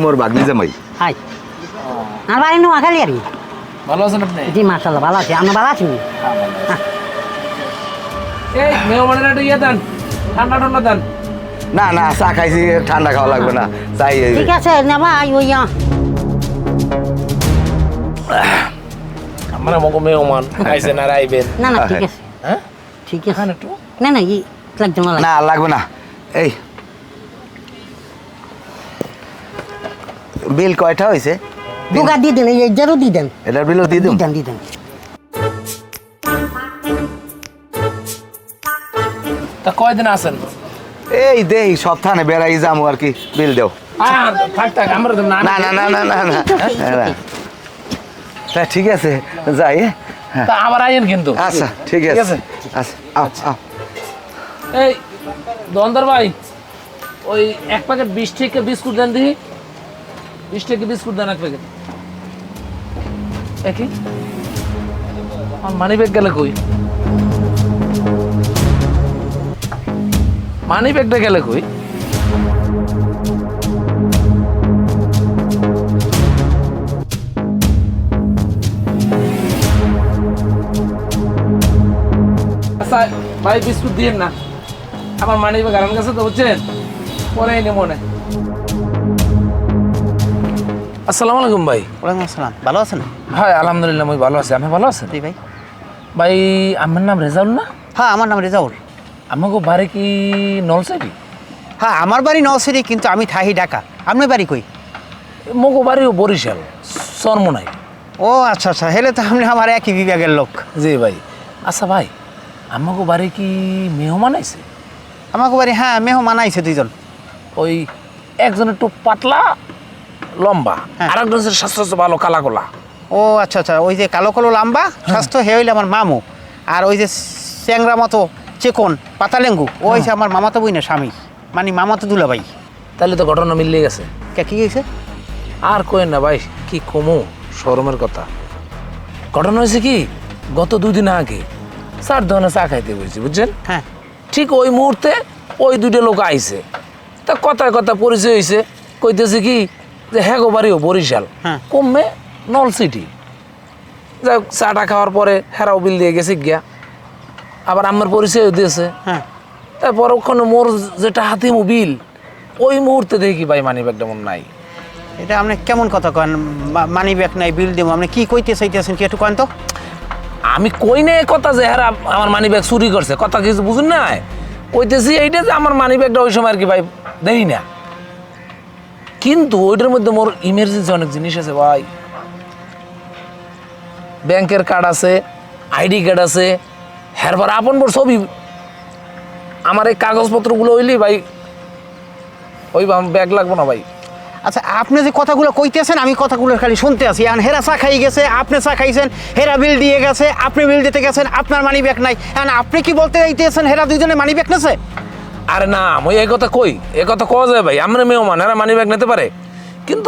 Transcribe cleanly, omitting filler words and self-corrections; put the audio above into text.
মোর ভাগ্নি জামাই। হাই আমার বাড়ি নোয়াখালী আর কি। ভালো আছেন আপনি? জি মাশাআল্লাহ ভালো আছি। আপনি ভালো আছেন? এই মেহমানের একটা ইয়ে দেন, ঠান্ডা ঠান্ডা দেন। না না চা খাইছি, ঠান্ডা খাওয়া লাগবে না, চাই। ঠিক আছে নেবা ওই আমার আমাকে মেহমান আইসেন আর আইবেন। না না ঠিক আছে হ্যাঁ ঠিক আছে। খান একটু। না না ই লাগবে না না লাগবে না। এই বিল কয়টা হয়েছে? দুগা দিয়ে দেন, এই জারও দিয়ে দেন। এটার বিলও দিয়ে দিন। দিয়ে দেন তা কয়দিন আছেন? এই দেই সপ্তাহে বেড়াই যাবো আর কি, বিল দেও। থাক থাক আমরা তো না না না না না না না তা ঠিক আছে যাই। হ্যাঁ তা আবার আইন কিন্তু। আচ্ছা ঠিক আছে আচ্ছা আও আও। এই দন্দর ভাই, ওই এক প্যাকেট 20 টাকা বিস্কুট দেন দিই। 20 টাকা বিস্কুট দেন এক প্যাকেট। একই আমার মানি ব্যাগ গেলে কই? মানি ব্যাগটা গেলে কই? আচ্ছা ভাই বিস্কুট দিয়েন না, আমার মানি ব্যাগ আমার কাছে তো বুঝছেন, পরে এনে মনে। আসসালামু আলাইকুম ভাই। ওয়ালাইকুম আসসালাম। ভালো আছেন? হ্যাঁ আলহামদুলিল্লাহ আমি ভালো আছি। আপনি ভালো আছেন? জি ভাই। ভাই আমার নাম রেজাউল না? হ্যাঁ আমার নাম রেজাউল। আমাকে বাড়ি কি নলসাইডি? হ্যাঁ আমার বাড়ি নওসিরি, কিন্তু আমি থাহি ঢাকা। আপনার বাড়ি কই? মগো বাড়িও বরিশাল, চরমোনাই। ও আচ্ছা আচ্ছা, হেলে তো আপনি আমার একই বিভাগের লোক। জি ভাই। আচ্ছা ভাই, আমাকে বাড়ি কি মেহমান আইছে? আমাকে বাড়ি হ্যাঁ মেহমান আইছে দুইজন। ওই একজন একটু পাতলা লম্বা, হ্যাঁ। আর একজন স্বাস্থ্য ভালো কালা গোলা। ও আচ্ছা আচ্ছা, ওই যে কালো কালো লম্বা স্বাস্থ্য হে হইলে আমার মামু। আর ওই যে চ্যাংরা মতো চেকন পাতালেঙ্গু ও হয়েছে আমার মামাতো বই না স্বামী, মানে মামাতো দুলাভাই। তাহলে তো ঘটনা মিলিয়ে গেছে। কে কি হয়েছে? আর কইেন না ভাই, কি কমু শরমের কথা। ঘটনা হয়েছে কি, গত 2 দিন আগে 4 ধরনের চা খাইতে বলছি বুঝছেন। হ্যাঁ ঠিক ওই মুহূর্তে ওই 2টা লোক আইছে। তা কথায় কথা পরিচয় হয়েছে, কইতেছে কি যে হ্যাঁ গো বাড়িও বরিশাল, হ্যাঁ। কমবে নল সিটি। যাই হোক চাটা খাওয়ার পরে হেরাও বিল দিয়ে গেছে গিয়া, আবার আমার পরিচয় দিয়েছে। হ্যাঁ তারপর ওখানে মোর যেটা হাতে মোবিল, ওই মুহূর্তে দেখি ভাই মানি ব্যাগটা মন নাই। এটা আপনি কেমন কথা কন? মানি ব্যাগ নাই বিল দেবো, আপনি কি কইতে চাইতেছেন কি একটু কন তো? আমি কই না কথা যে হেরা আমার মানি ব্যাগ চুরি করছে, কথা কিছু বুঝুন না। কইতেছি এইটা যে আমার মানি ব্যাগটা ওই সময় আর কি ভাই দেই না, কিন্তু ওইটার মধ্যে মোর ইমার্জেন্সি অনেক জিনিস আছে ভাই। ব্যাংকের কার্ড আছে, আইডি কার্ড আছে, হেরবার আপন বোর ছবি। আমার এই কাগজপত্রগুলো হইলি ভাই ওই ব্যাগ লাগবো না ভাই। আচ্ছা আপনি যে কথাগুলো কইতেছেন আমি কথাগুলো খালি শুনতে আছি। এখন হেরা চা খাই গেছে, আপনি চা খাইছেন, হেরা বিল দিয়ে গেছে, আপনি বিল দিতে গেছেন, আপনার মানি ব্যাগ নাই। এখন আপনি কি বলতে চাইতেছেন হেরা দুইজনে মানি ব্যাগ নেছে? আরে না, আমি এই কথা কই, এই কথা কওয়া যায় ভাই? আমরা মেহমান, এরা মানি ব্যাগ নিতে পারে?